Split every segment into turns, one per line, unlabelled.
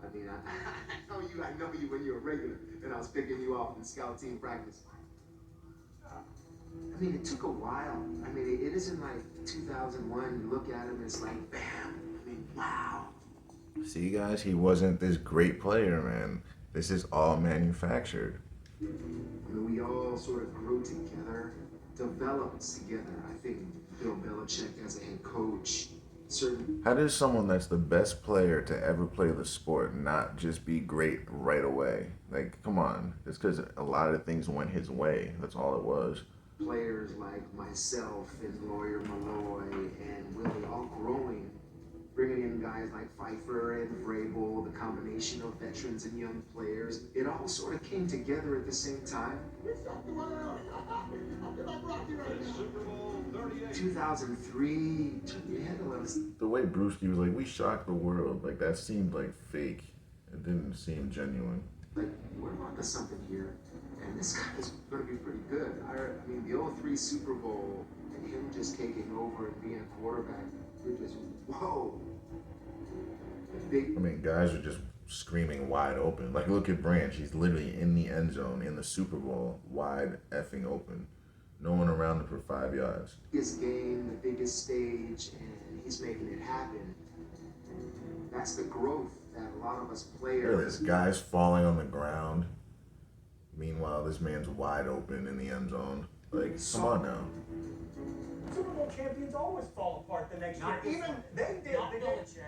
I mean, I know you when you're a regular, and I was picking you off in the scout team practice. I mean, it took a while. I mean, it isn't like 2001. You look at him, it's like, bam. I mean, wow.
See, guys, he wasn't this great player, man. This is all manufactured.
I mean, we all sort of grew together, developed together. I think Bill Belichick as a head coach, certain.
How does someone that's the best player to ever play the sport not just be great right away? Like, come on. It's because a lot of things went his way. That's all it was.
Players like myself and Lawyer Malloy and Willie all growing, bringing in guys like Pfeiffer and Vrabel, the combination of veterans and young players. It all sort of came together at the same time. 2003, we had to let us.
The way Brewski was like, we shocked the world. Like, that seemed like fake. It didn't seem genuine.
Like, we're onto something here, and this guy's going to be pretty good. I mean, the '03 Super Bowl and him just taking over and being a quarterback, you're just, whoa.
I mean, guys are just screaming wide open. Like, look at Branch. He's literally in the end zone in the Super Bowl, wide effing open. No one around him for 5 yards.
Biggest game, the biggest stage, and he's making it happen. That's the growth that a lot of us players.
This guy's falling on the ground. Meanwhile, this man's wide open in the end zone. Like, come on now.
Super Bowl champions always fall apart the next year. Even they did.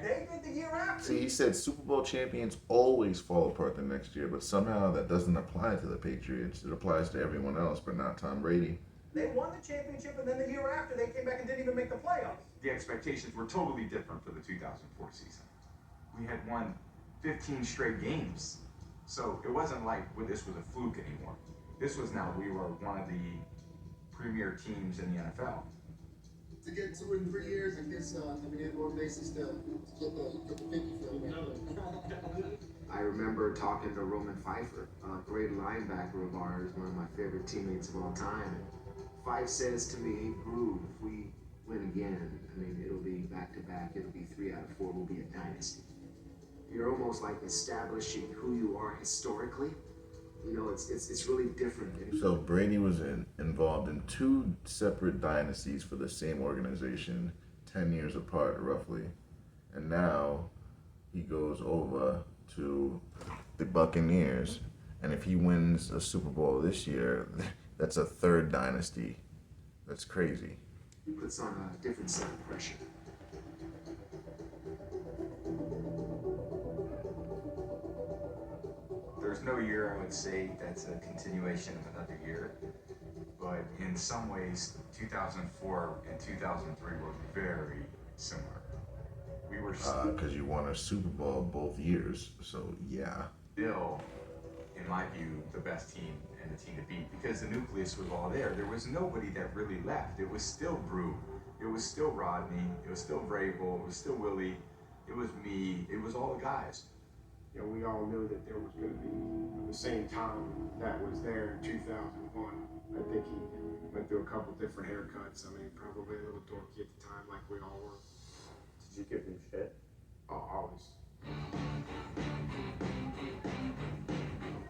They did the year after.
See, he said Super Bowl champions always fall apart the next year, but somehow that doesn't apply to the Patriots. It applies to everyone else, but not Tom Brady.
They won the championship, and then the year after, they came back and didn't even make the playoffs.
The expectations were totally different for the 2004 season. We had won 15 straight games. So it wasn't like this was a fluke anymore. This was now we were one of the premier teams in the NFL.
To get 2 in 3 years, I guess, I mean, it motivates to get the 50 for
I remember talking to Roman Pfeiffer, a great linebacker of ours, one of my favorite teammates of all time. Fife says to me, Groove, if we win again, I mean, it'll be back-to-back, it'll be 3 out of 4, we'll be a dynasty. You're almost like establishing who you are historically. You know, it's really different.
So Brady was involved in 2 separate dynasties for the same organization, 10 years apart roughly. And now he goes over to the Buccaneers. And if he wins a Super Bowl this year, that's a 3rd dynasty. That's crazy.
He puts on a different set of pressure.
There's no year I would say that's a continuation of another year, but in some ways, 2004 and 2003 were very similar. We were
because you won a Super Bowl both years, so yeah.
Still, in my view, the best team and the team to beat because the nucleus was all there. There was nobody that really left. It was still Brew, it was still Rodney, it was still Vrabel, it was still Willie, it was me, it was all the guys.
You know, we all knew that there was going to be the same Tom that was there in 2001. I think he went through a couple different haircuts. I mean, probably a little dorky at the time, like we all were.
Did you give him shit?
Oh, always.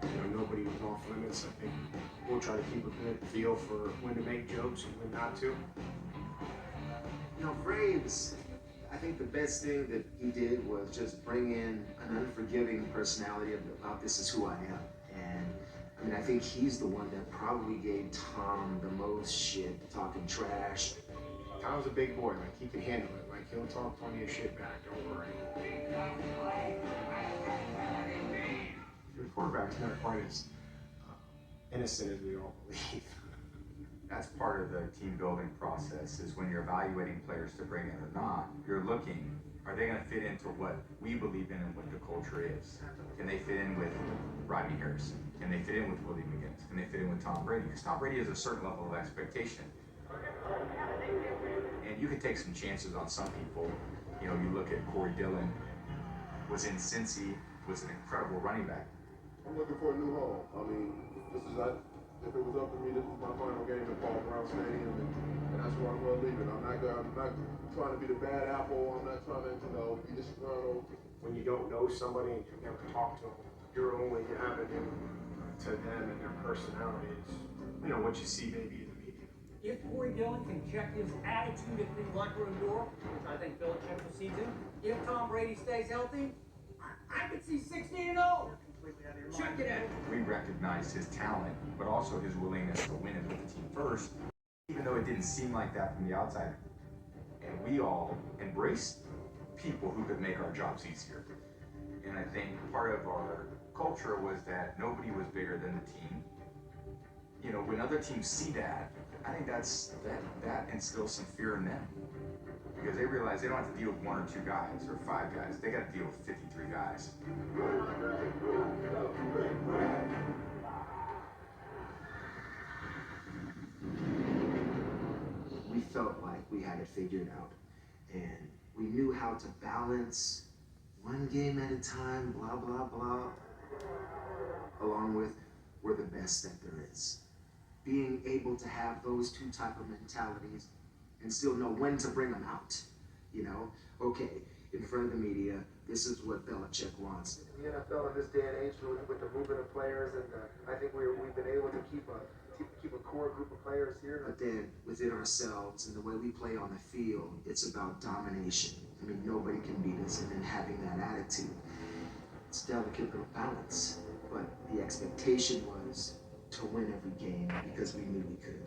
You know, nobody was off limits. I think we'll try to keep a good feel for when to make jokes and when not to.
You know, Braves, I think the best thing that he did was just bring in an unforgiving personality about this is who I am. And I mean, I think he's the one that probably gave Tom the most shit, talking trash.
Tom's a big boy, like he can handle it. Like he'll talk plenty of shit back, don't worry. The quarterback's not quite as innocent as we all believe.
That's part of the team building process is when you're evaluating players to bring in or not, you're looking, are they going to fit into what we believe in and what the culture is? Can they fit in with Rodney Harrison? Can they fit in with Willie McGinnis? Can they fit in with Tom Brady? Because Tom Brady has a certain level of expectation. And you can take some chances on some people. You know, you look at Corey Dillon, was in Cincy, was an incredible running back.
I'm looking for a new home. I mean,
if it was up to me, this is my final game at Paul Brown Stadium, and that's where I'm going to leave it. I'm not trying to be the bad apple. I'm not trying to, be disgruntled.
When you don't know somebody and you never talk to them, you're only avenue to them and their personalities. What you see maybe in the media.
If Corey Dillon can check his attitude at the locker room door, which I think Belichick will see too, if Tom Brady stays healthy, I could see 16-0. Check it out.
We recognized his talent, but also his willingness to win and put the team first, even though it didn't seem like that from the outside. And we all embraced people who could make our jobs easier. And I think part of our culture was that nobody was bigger than the team. When other teams see that, I think that instills some fear in them. Because they realize they don't have to deal with 1 or 2 guys or 5 guys. They got to deal with 53 guys.
We felt like we had it figured out, and we knew how to balance one game at a time, blah, blah, blah, along with we're the best that there is. Being able to have those 2 type of mentalities and still know when to bring them out. Okay, in front of the media, this is what Belichick wants.
The NFL in this day and age, with the movement of players, and I think we've been able to keep a core group of players here.
But then within ourselves and the way we play on the field, it's about domination. I mean, nobody can beat us, and then having that attitude. It's a delicate balance, but the expectation was to win every game because we knew we could.